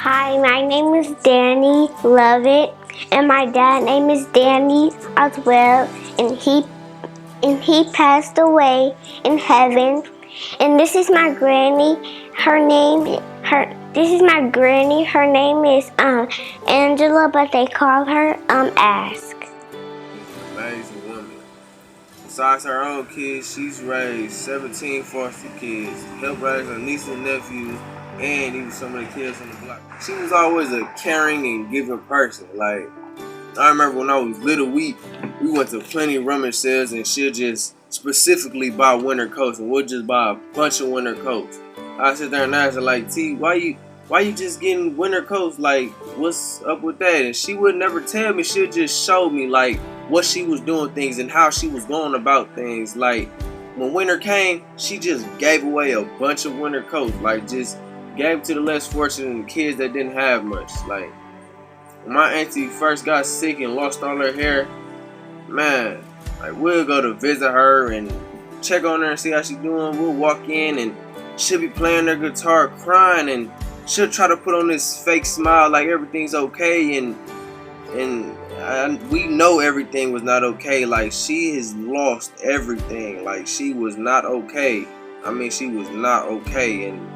Hi, my name is Danny Lovett, and my dad name is Danny as well, and he passed away in heaven. And this is my granny. This is my granny. Her name is Angela, but they call her Ask. Amazing woman. Besides her own kids, she's raised 17 foster kids, helped raise her nieces and nephews, and even some of the kids on the block. She was always a caring and giving person. Like, I remember when I was little, we went to plenty of rummage sales, and she'll just specifically buy winter coats, and we'll just buy a bunch of winter coats. I sit there and ask her, like, T, why you just getting winter coats? Like, what's up with that? And she would never tell me. She'll just show me, like, what she was doing things and how she was going about things. Like, when winter came, she just gave away a bunch of winter coats. Like, just gave to the less fortunate and kids that didn't have much. Like, when my auntie first got sick and lost all her hair, man, like, we'll go to visit her and check on her and see how she's doing. We'll walk in and she'll be playing her guitar, crying, and she'll try to put on this fake smile like everything's okay, and we know everything was not okay. Like, she has lost everything. Like, she was not okay. I mean, she was not okay, and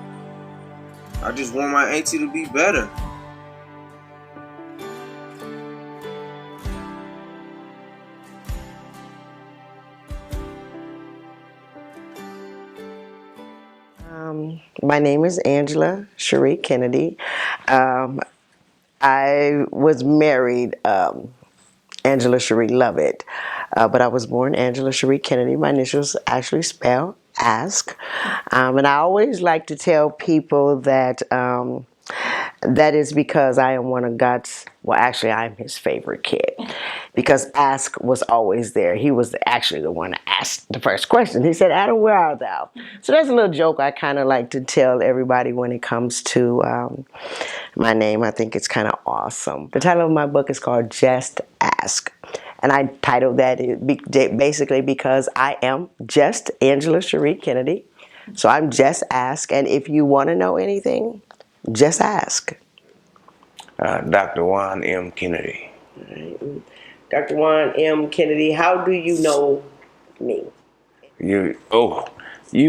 I just want my auntie to be better. My name is Angela Cherie Kennedy. Um, I was married Angela Cherie Lovett, but I was born Angela Cherie Kennedy. My initials actually spell Ask, and I always like to tell people that that is because I am one of God's, well, actually, I'm his favorite kid. Because Ask was always there. He was actually the one that asked the first question. He said, Adam, where art thou? So that's a little joke I kind of like to tell everybody when it comes to my name. I think it's kind of awesome. The title of my book is called Just Ask. And I titled that basically because I am just Angela Cherie Kennedy. So I'm Just Ask. And if you want to know anything, just ask. Dr. Juan M. Kennedy. Right. Dr. Juan M. Kennedy, how do you know me? You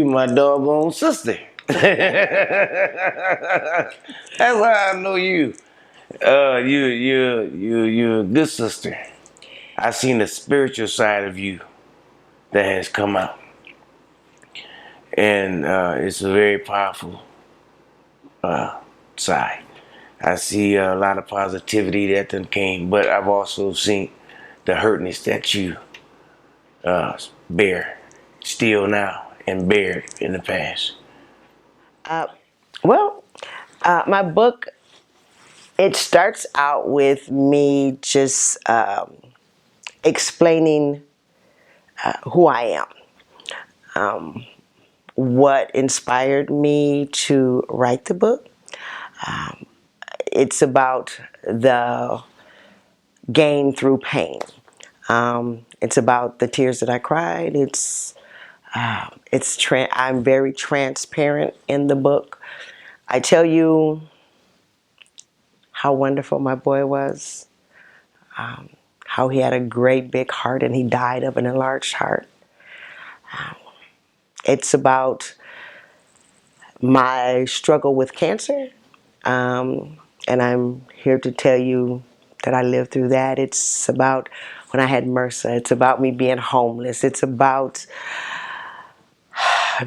my doggone sister. That's how I know you. You're a good sister. I seen the spiritual side of you that has come out, and it's a very powerful side. I see a lot of positivity that then came, but I've also seen the hurtness that you bear still now and bear in the past. Well, my book, it starts out with me just explaining who I am, what inspired me to write the book. It's about the gain through pain. It's about the tears that I cried. I'm very transparent in the book. I tell you how wonderful my boy was, how he had a great big heart and he died of an enlarged heart. It's about my struggle with cancer, and I'm here to tell you that I lived through that. It's about when I had MRSA. It's about me being homeless. It's about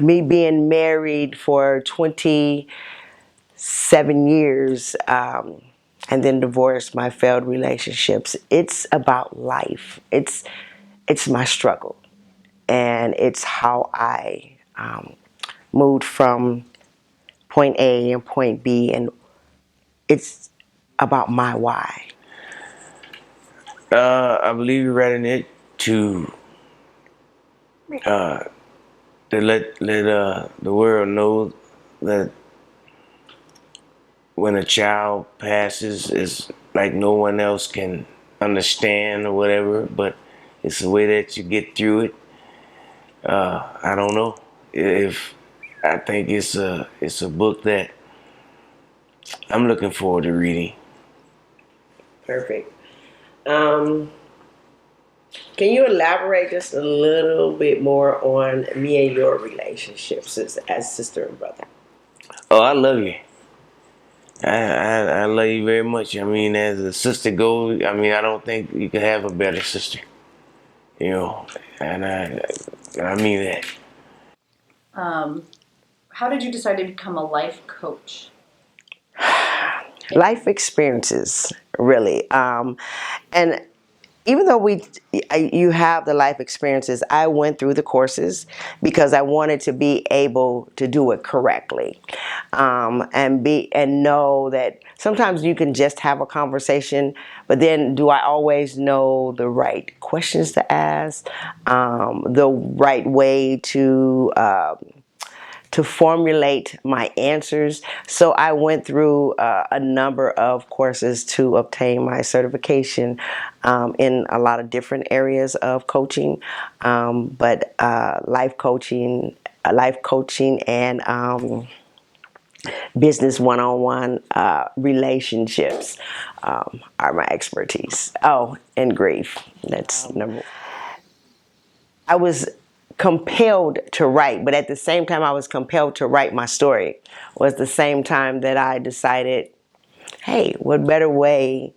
me being married for 27 years, and then divorced, my failed relationships. It's about life. It's my struggle, and it's how I moved from point A and point B, and it's about my why. I believe you're writing it to let the world know that when a child passes, it's like no one else can understand or whatever, but it's the way that you get through it. I don't know if I think it's a book that I'm looking forward to reading. Perfect. Um, can you elaborate just a little bit more on me and your relationships as sister and brother? Oh, I love you. I love you very much. I mean, as a sister goes, I mean, I don't think you could have a better sister. You know, and I mean that. How did you decide to become a life coach? Life experiences, really. And even though you have the life experiences, I went through the courses because I wanted to be able to do it correctly, and know that sometimes you can just have a conversation, but then do I always know the right questions to ask, the right way to formulate my answers. So I went through a number of courses to obtain my certification in a lot of different areas of coaching, but life coaching, and business one-on-one relationships are my expertise. Oh, and grief. That's number one. I was compelled to write, but at the same time I was compelled to write my story was the same time that I decided, hey, what better way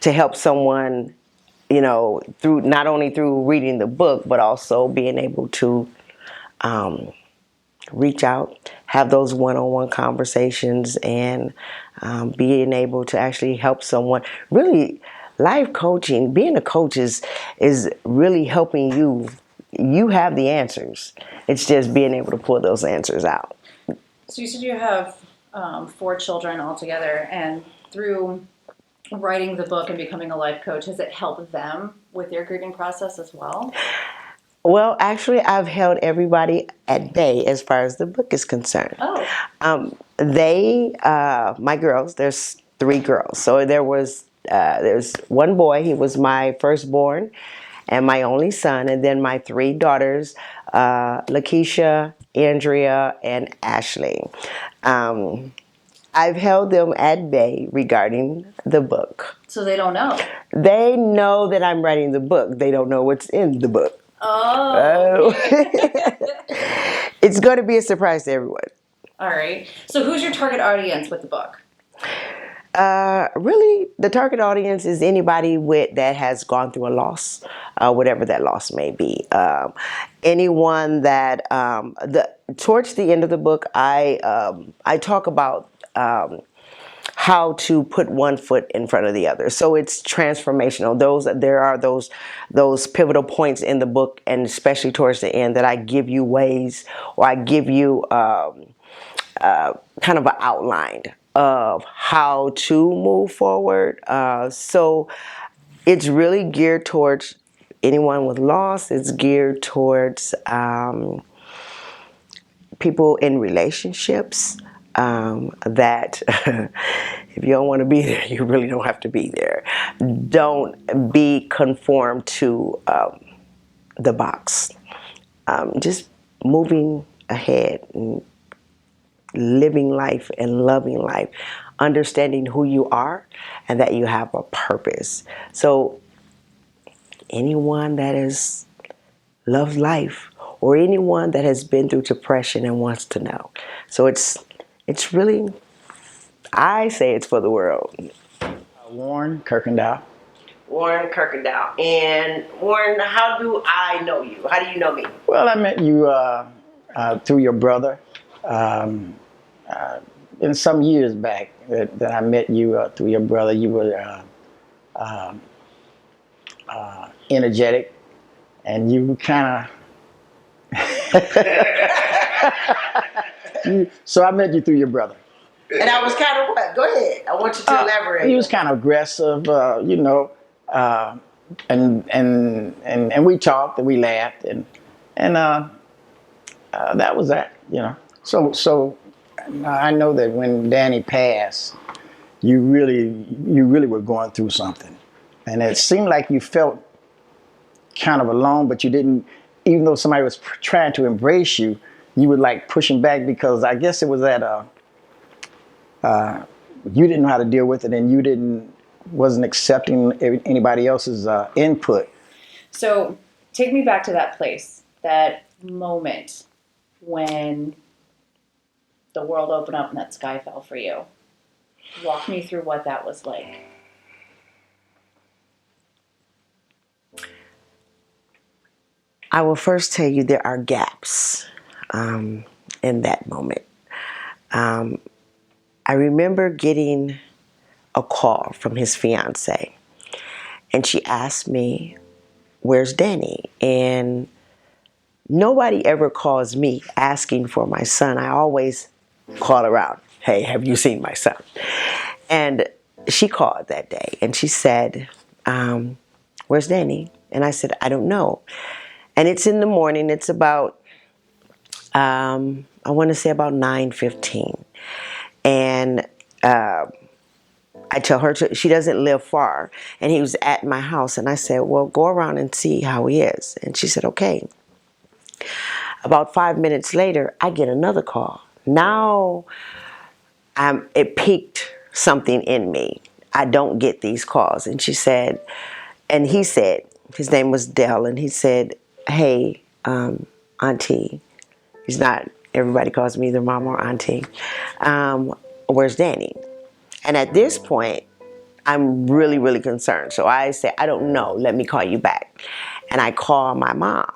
to help someone, through not only through reading the book, but also being able to reach out, have those one-on-one conversations, and being able to actually help someone. Really, life coaching, being a coach is really helping you. You have the answers. It's just being able to pull those answers out. So you said you have 4 children altogether, and through writing the book and becoming a life coach, has it helped them with their grieving process as well? Well, actually, I've held everybody at bay as far as the book is concerned. Oh. My girls, there's 3 girls. So there's one boy, he was my firstborn and my only son, and then my 3 daughters, Lakeisha, Andrea, and Ashley. I've held them at bay regarding the book. So they don't know? They know that I'm writing the book. They don't know what's in the book. Oh. It's going to be a surprise to everyone. All right. So who's your target audience with the book? Really, the target audience is anybody that has gone through a loss, whatever that loss may be. Anyone that towards the end of the book, I talk about how to put one foot in front of the other. So it's transformational. There are those pivotal points in the book, and especially towards the end, that I give you ways, or I give you kind of an outline of how to move forward. So it's really geared towards anyone with loss. It's geared towards people in relationships that if you don't want to be there, you really don't have to be there. Don't be conformed to the box. Just moving ahead and living life and loving life, understanding who you are and that you have a purpose. So anyone that has loved life, or anyone that has been through depression and wants to know. So it's really, I say it's for the world. Warren Kirkendall. Warren Kirkendall. And Warren, how do I know you? How do you know me? Well, I met you through your brother. In some years back that I met you through your brother. You were energetic, and you kind of. So I met you through your brother. And I was kind of what? Go ahead. I want you to elaborate. He was kind of aggressive, and we talked and we laughed and that was that, So I know that when Danny passed, you really were going through something, and it seemed like you felt kind of alone, but you didn't. Even though somebody was trying to embrace you, you were like pushing back, because I guess it was at you didn't know how to deal with it, and wasn't accepting anybody else's input. So take me back to that place, that moment when the world opened up and that sky fell for you. Walk me through what that was like. I will first tell you there are gaps in that moment. I remember getting a call from his fiance, and she asked me, "Where's Danny?" And nobody ever calls me asking for my son. I always call around, "Hey, have you seen my son?" And she called that day, and she said, "Where's Danny?" And I said, "I don't know." And it's in the morning. It's about, I want to say about 9:15. And I tell her she doesn't live far. And he was at my house. And I said, "Well, go around and see how he is." And she said, "Okay." About 5 minutes later, I get another call. Now, it piqued something in me. I don't get these calls. And she said, and he said, his name was Dell, and he said, "Hey, Auntie," he's not, everybody calls me either mom or auntie, "where's Danny?" And at this point, I'm really, really concerned. So I say, "I don't know, let me call you back." And I call my mom.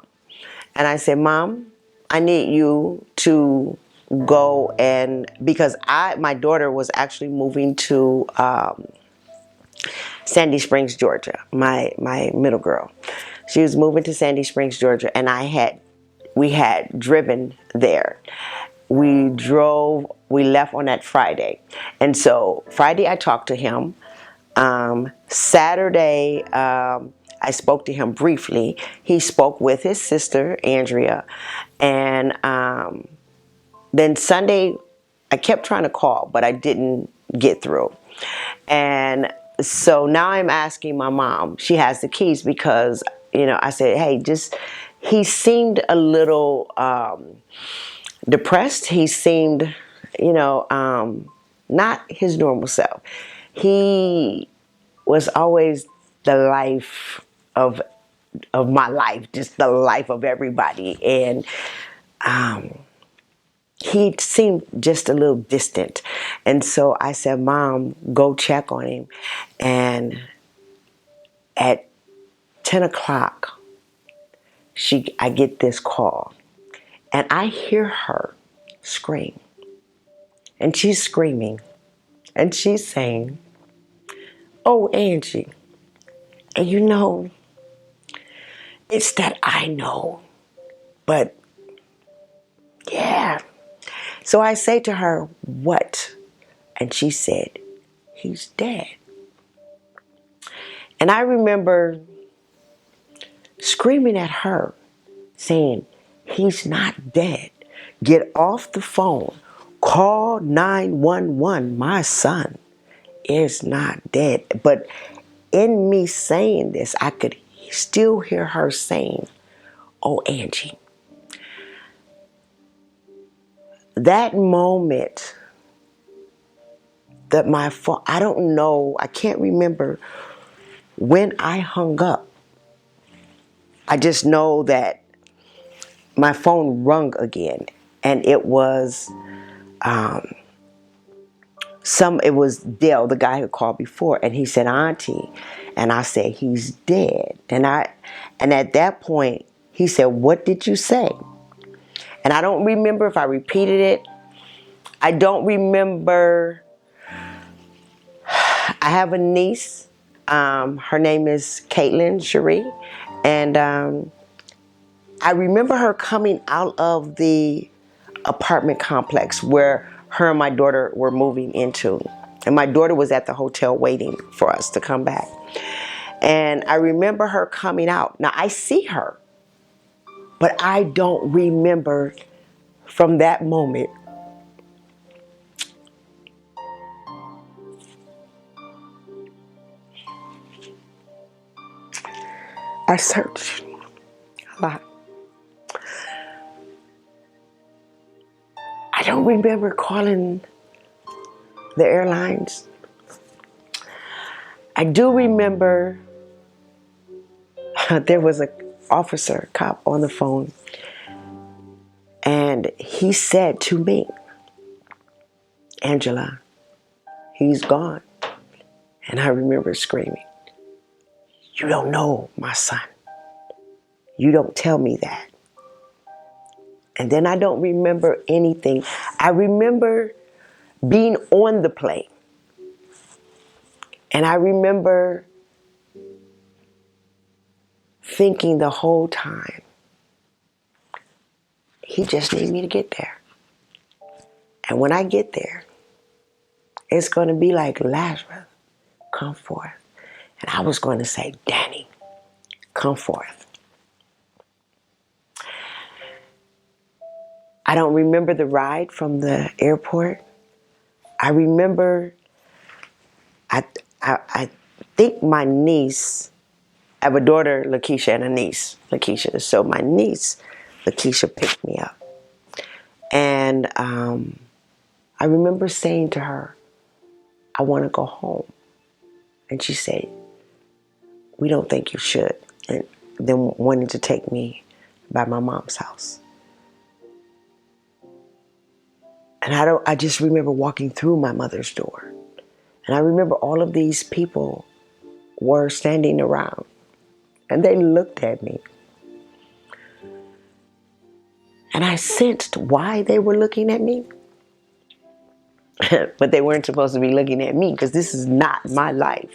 And I said, "Mom, I need you to go," and because my daughter was actually moving to Sandy Springs, Georgia, my middle girl. She was moving to Sandy Springs, Georgia, and we had driven there. We left on that Friday. And so Friday I talked to him. Saturday, I spoke to him briefly. He spoke with his sister, Andrea. And then Sunday, I kept trying to call, but I didn't get through. And so now I'm asking my mom. She has the keys because, I said, "Hey, he seemed a little depressed. He seemed, not his normal self. He was always the life of my life, just the life of everybody. And he seemed just a little distant. And so I said, "Mom, go check on him." And at 10 o'clock, I get this call. And I hear her scream. And she's screaming. And she's saying, "Oh, Angie." And it's that I know. But yeah. So I say to her, "What?" And she said, "He's dead." And I remember screaming at her, saying, "He's not dead. Get off the phone. Call 911. My son is not dead." But in me saying this, I could still hear her saying, "Oh, Angie." That moment that my phone, I don't know, I can't remember when I hung up. I just know that my phone rung again, and it was it was Dale, the guy who called before, and he said, "Auntie," and I said, "He's dead." And at that point, he said, "What did you say?" And I don't remember if I repeated it. I don't remember. I have a niece. Her name is Caitlin Cherie, and I remember her coming out of the apartment complex where her and my daughter were moving into. And my daughter was at the hotel waiting for us to come back. And I remember her coming out. Now I see her, but I don't remember from that moment. I searched a lot. I don't remember calling the airlines. I do remember there was an officer, cop on the phone, and he said to me, Angela, he's gone. And I remember screaming, you don't know my son. You don't tell me that. And then I don't remember anything. I remember being on the plane. And I remember thinking the whole time, he just needs me to get there. And when I get there, it's going to be like Lazarus, come forth. And I was going to say, Danny, come forth. I don't remember the ride from the airport. I remember, I think my niece, I have a daughter, Lakeisha, and a niece, Lakeisha. So my niece, Lakeisha, picked me up. And I remember saying to her, I want to go home. And she said, we don't think you should. And then wanted to take me by my mom's house. And I just remember walking through my mother's door. And I remember all of these people were standing around. And they looked at me. And I sensed why they were looking at me. But they weren't supposed to be looking at me because this is not my life.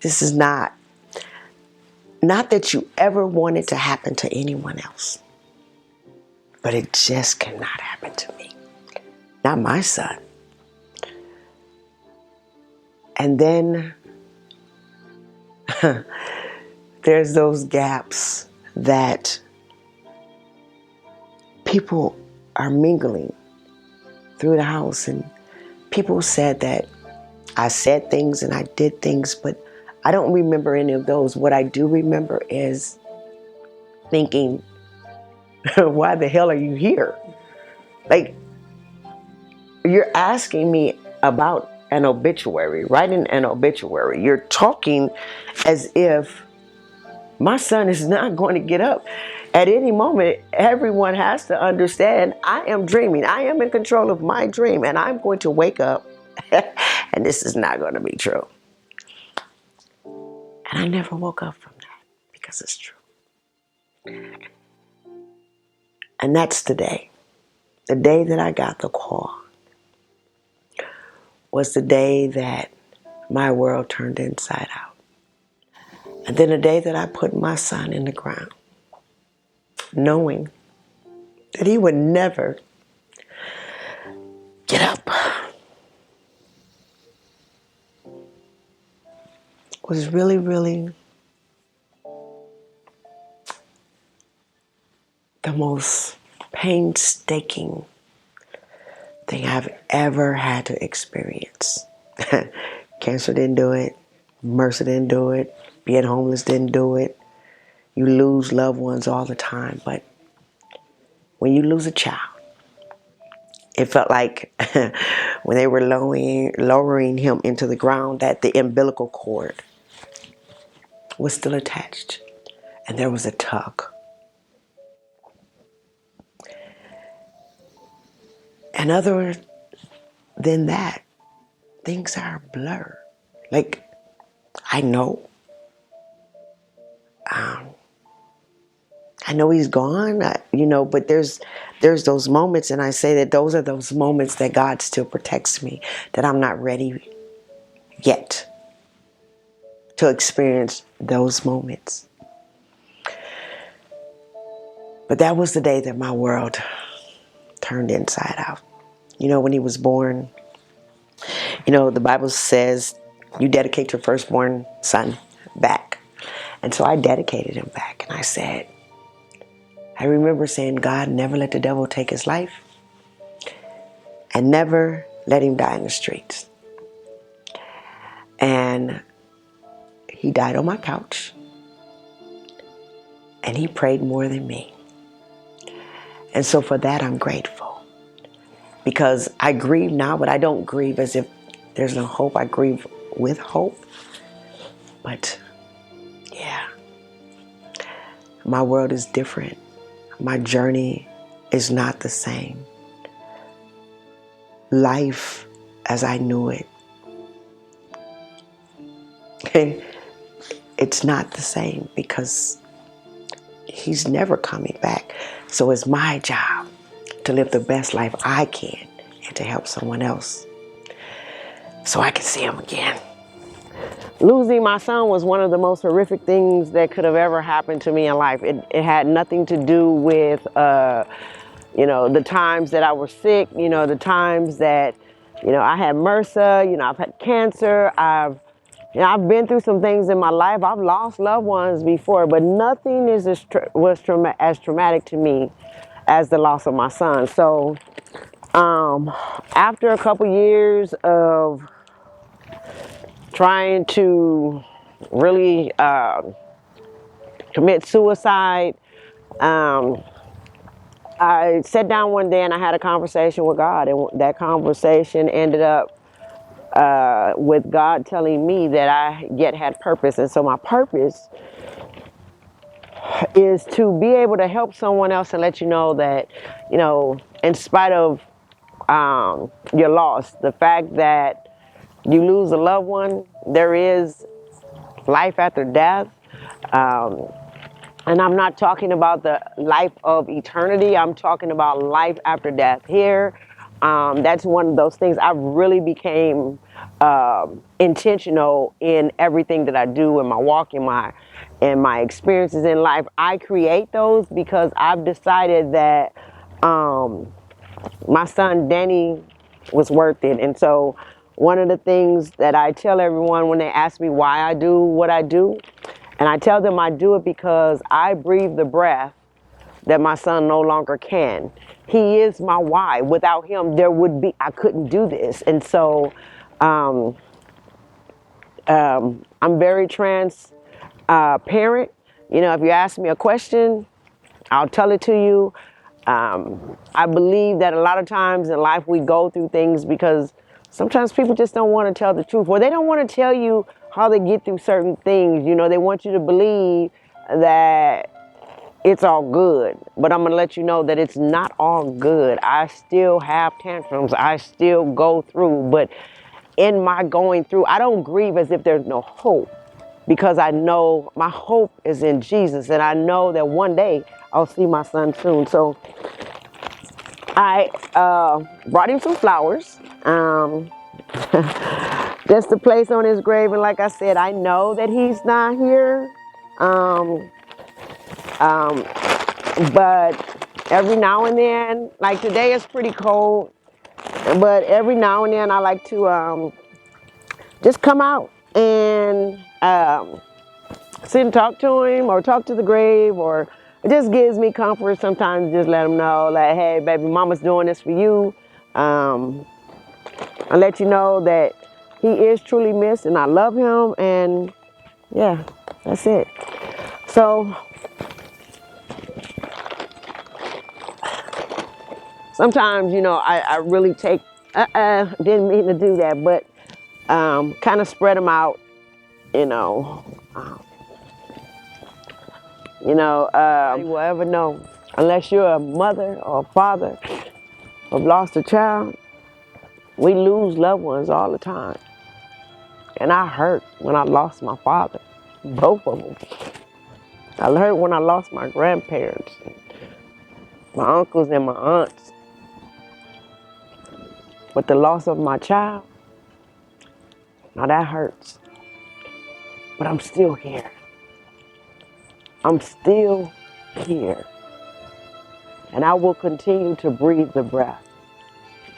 This is not that you ever want it to happen to anyone else. But it just cannot happen to me. Not my son. And then there's those gaps that people are mingling through the house. And people said that I said things and I did things, but I don't remember any of those. What I do remember is thinking, why the hell are you here? Like, you're asking me about an obituary, writing an obituary. You're talking as if my son is not going to get up. At any moment, everyone has to understand I am dreaming. I am in control of my dream, and I'm going to wake up, and this is not going to be true. And I never woke up from that because it's true. And that's the day. The day that I got the call was the day that my world turned inside out. And then the day that I put my son in the ground, knowing that he would never get up, was really, really the most painstaking thing I've ever had to experience. Cancer didn't do it. MRSA didn't do it. Being homeless didn't do it. You lose loved ones all the time, but when you lose a child, it felt like when they were lowering him into the ground that the umbilical cord was still attached, and there was a tug. And other than that, things are a blur. Like, I know he's gone, but there's those moments, and I say that those are those moments that God still protects me, that I'm not ready yet to experience those moments. But that was the day that my world turned inside out. When he was born, the Bible says you dedicate your firstborn son back. And so I dedicated him back, and I remember saying, God, never let the devil take his life, and never let him die in the streets. And he died on my couch, and he prayed more than me. And so for that, I'm grateful. because I grieve now, but I don't grieve as if there's no hope. I grieve with hope. But yeah, my world is different. My journey is not the same. Life as I knew it, it's not the same because he's never coming back. So it's my job to live the best life I can and to help someone else so I can see him again. Losing my son was one of the most horrific things that could have ever happened to me in life. It had nothing to do with, the times that I was sick, the times that, I had MRSA, I've had cancer, I've been through some things in my life. I've lost loved ones before, but nothing is as traumatic to me as the loss of my son. So after a couple years of trying to really commit suicide, I sat down one day and I had a conversation with God, and that conversation ended up with God telling me that I yet had purpose. And so my purpose is to be able to help someone else and let you know that, in spite of your loss, the fact that you lose a loved one, there is life after death. And I'm not talking about the life of eternity. I'm talking about life after death here. That's one of those things I really became intentional in everything that I do, in my walk, in my experiences in life. I create those because I've decided that my son Danny was worth it. And so one of the things that I tell everyone when they ask me why I do what I do, and I tell them I do it because I breathe the breath that my son no longer can. He is my why. Without him, I couldn't do this. And so I'm very transparent. If you ask me a question, I'll tell it to you. I believe that a lot of times in life we go through things because sometimes people just don't want to tell the truth, or they don't want to tell you how they get through certain things. They want you to believe that it's all good. But I'm going to let you know that it's not all good. I still have tantrums. I still go through. But in my going through, I don't grieve as if there's no hope, because I know my hope is in Jesus. And I know that one day I'll see my son soon. So I brought him some flowers. Just to place on his grave. And like I said, I know that he's not here. But every now and then, like today is pretty cold, but every now and then I like to just come out and sit and talk to him, or talk to the grave, or it just gives me comfort sometimes. Just let him know, like, hey, baby, mama's doing this for you. I let you know that he is truly missed and I love him, and yeah, that's it. So sometimes, I really take, didn't mean to do that, but kind of spread them out, you will ever know, unless you're a mother or a father who've lost a child. We lose loved ones all the time. And I hurt when I lost my father, both of them. I hurt when I lost my grandparents, my uncles and my aunts. But the loss of my child, now that hurts. But I'm still here. I'm still here. And I will continue to breathe the breath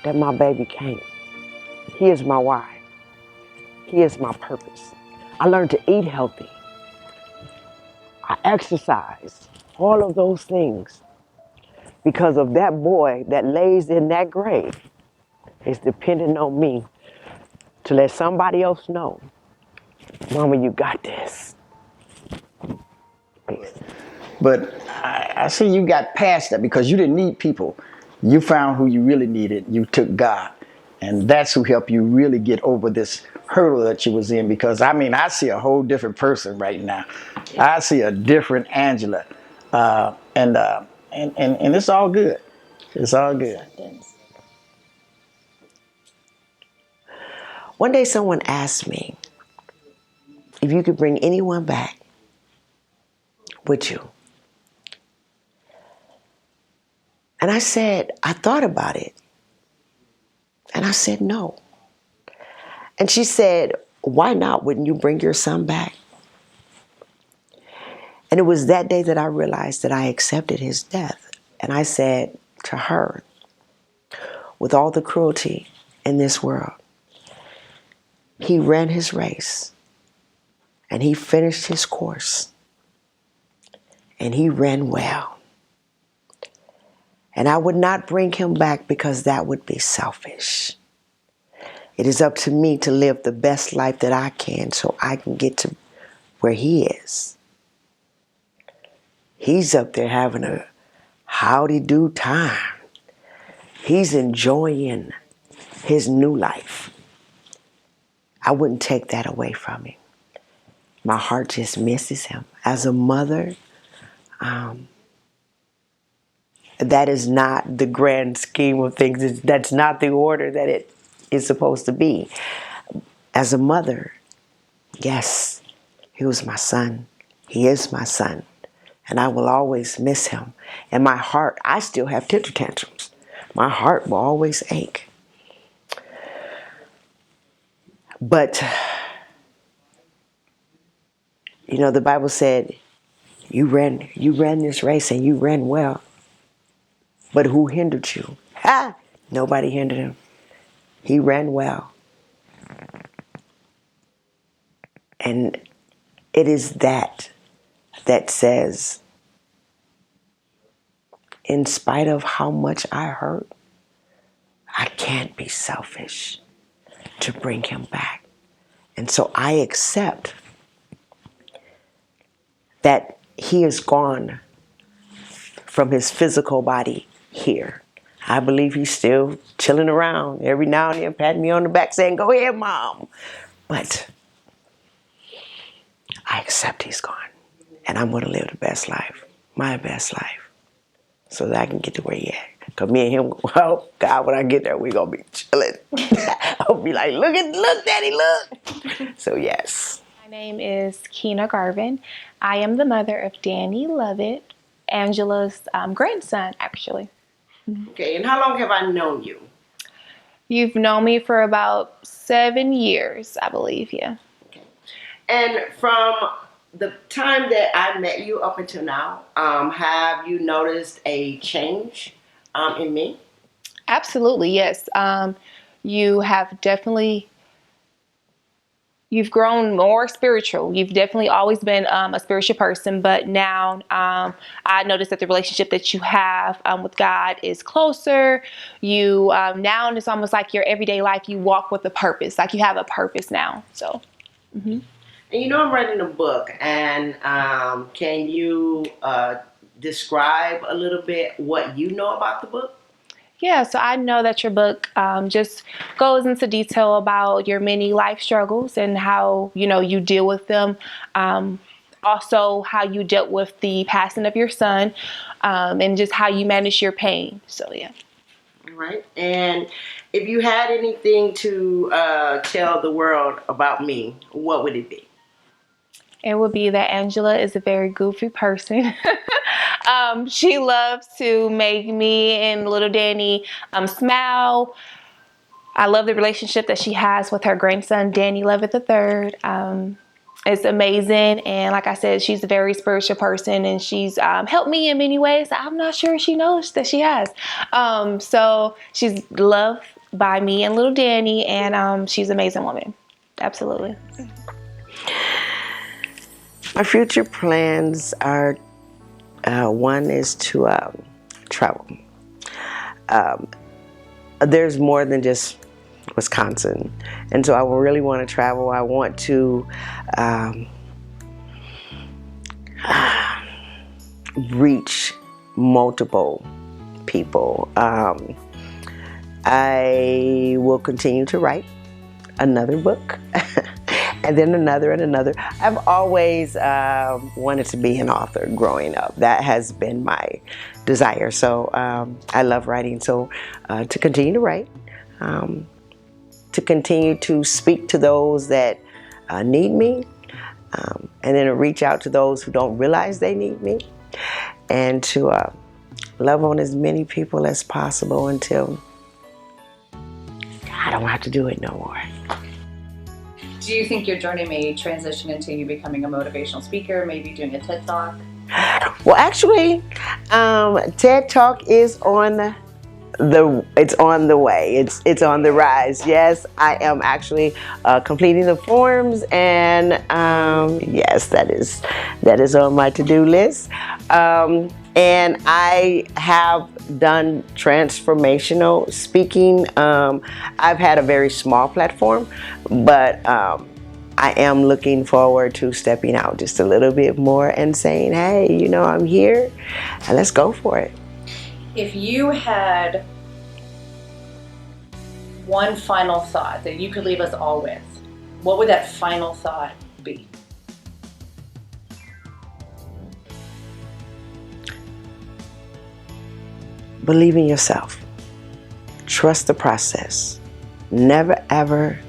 that my baby came. He is my why. He is my purpose. I learned to eat healthy. I exercise. All of those things because of that boy that lays in that grave is dependent on me to let somebody else know, Mama, you got this. Peace. But I see you got past that because you didn't need people You found who you really needed. You took God. And that's who helped you really get over this hurdle that you was in. Because, I mean, I see a whole different person right now. I see a different Angela. And it's all good. It's all good. One day someone asked me, if you could bring anyone back, would you? And I said, I thought about it. And I said, no. And she said, why not? Wouldn't you bring your son back? And it was that day that I realized that I accepted his death. And I said to her, with all the cruelty in this world, he ran his race and he finished his course and he ran well. And I would not bring him back because that would be selfish. It is up to me to live the best life that I can so I can get to where he is. He's up there having a howdy-do time. He's enjoying his new life. I wouldn't take that away from him. My heart just misses him. As a mother, that is not the grand scheme of things. That's not the order that it is supposed to be. As a mother, yes, he was my son. He is my son. And I will always miss him. And my heart, I still have temper tantrums. My heart will always ache. But, you know, the Bible said, you ran this race and you ran well. But who hindered you? Nobody hindered him. He ran well. And it is that says, in spite of how much I hurt, I can't be selfish to bring him back. And so I accept that he is gone from his physical body here. I believe he's still chilling around every now and then, patting me on the back saying, go ahead, Mom. But I accept he's gone. And I'm going to live the best life, my best life, so that I can get to where he at. Because me and him, well, God, when I get there, we're going to be chilling. I'll be like, look, Daddy, look. So, yes. My name is Keena Garvin. I am the mother of Danny Lovett, Angela's grandson, actually. Okay, and how long have I known you? You've known me for about 7 years, I believe, yeah. Okay. And from the time that I met you up until now, have you noticed a change in me? Absolutely, yes. You have definitely, you've grown more spiritual. You've definitely always been a spiritual person, but now I noticed that the relationship that you have with God is closer. You now it's almost like your everyday life, you walk with a purpose, like you have a purpose now. So. Mm-hmm. And you know I'm writing a book, and can you describe a little bit what you know about the book? Yeah, so I know that your book just goes into detail about your many life struggles and how, you know, you deal with them. Also, how you dealt with the passing of your son and just how you manage your pain. So, yeah. All right. And if you had anything to tell the world about me, what would it be? It would be that Angela is a very goofy person. She loves to make me and little Danny smile. I love the relationship that she has with her grandson, Danny Lovett III. It's amazing. And like I said, she's a very spiritual person, and she's helped me in many ways that I'm not sure she knows that she has. So she's loved by me and little Danny, and she's an amazing woman. Absolutely. My future plans are, one is to travel. There's more than just Wisconsin. And so I really want to travel. I want to reach multiple people. people. I will continue to write another book and then another and another. I've always wanted to be an author growing up. That has been my desire. So I love writing. So to continue to write, to continue to speak to those that need me, and then to reach out to those who don't realize they need me, and to love on as many people as possible until I don't have to do it no more. Do you think your journey may transition into you becoming a motivational speaker, maybe doing a TED Talk? Well, actually, TED Talk is on it's on the way. It's on the rise. Yes, I am actually completing the forms, and yes, that is on my to-do list. And I have done transformational speaking. I've had a very small platform, but I am looking forward to stepping out just a little bit more and saying, hey, you know, I'm here and let's go for it. If you had one final thought that you could leave us all with, what would that final thought be? Believe in yourself. Trust the process. Never ever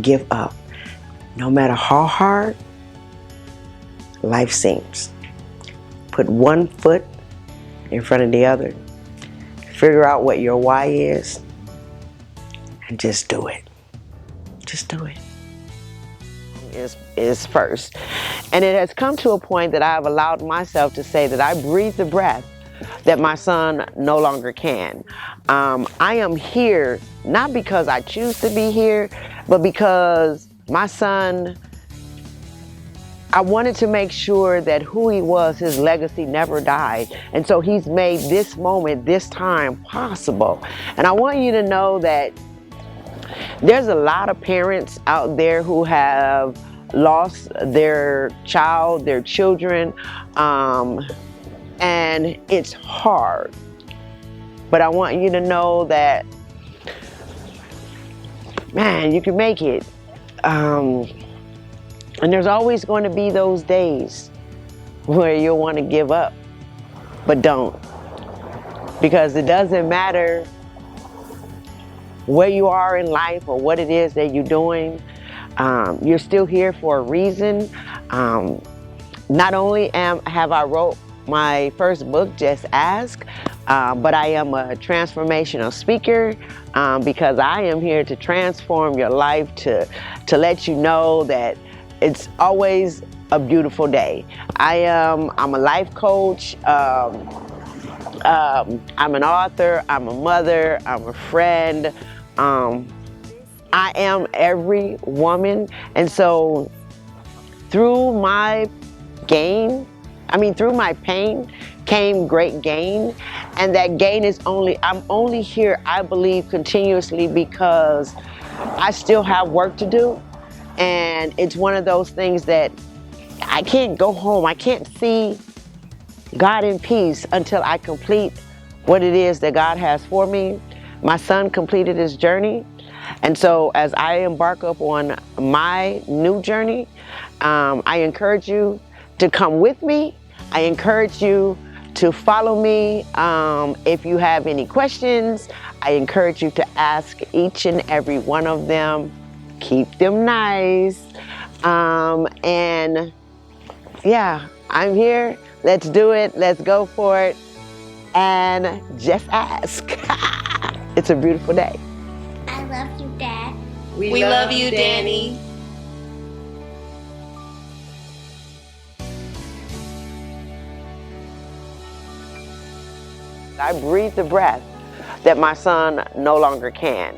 give up. No matter how hard life seems. Put one foot in front of the other. Figure out what your why is and just do it. Just do it. Is first. And it has come to a point that I have allowed myself to say that I breathe the breath that my son no longer can. I am here not because I choose to be here, but because my son, I wanted to make sure that who he was, his legacy never died. And so he's made this moment, this time possible. And I want you to know that there's a lot of parents out there who have lost their child, their children, and it's hard. But I want you to know that, man, you can make it. And there's always going to be those days where you'll want to give up, but don't. Because it doesn't matter where you are in life or what it is that you're doing. You're still here for a reason. Not only have I wrote my first book, Just Ask, but I am a transformational speaker because I am here to transform your life, to let you know that it's always a beautiful day. I'm a life coach. I'm an author. I'm a mother. I'm a friend. I am every woman. And so through my pain came great gain. And that gain is I'm only here, I believe, continuously because I still have work to do. And it's one of those things that I can't go home. I can't see God in peace until I complete what it is that God has for me. My son completed his journey. And so as I embark up on my new journey, I encourage you to come with me. I encourage you to follow me. If you have any questions, I encourage you to ask each and every one of them. Keep them nice. And yeah, I'm here. Let's do it. Let's go for it. And just ask. It's a beautiful day. I love you, Dad. We love you, Danny. I breathe the breath that my son no longer can.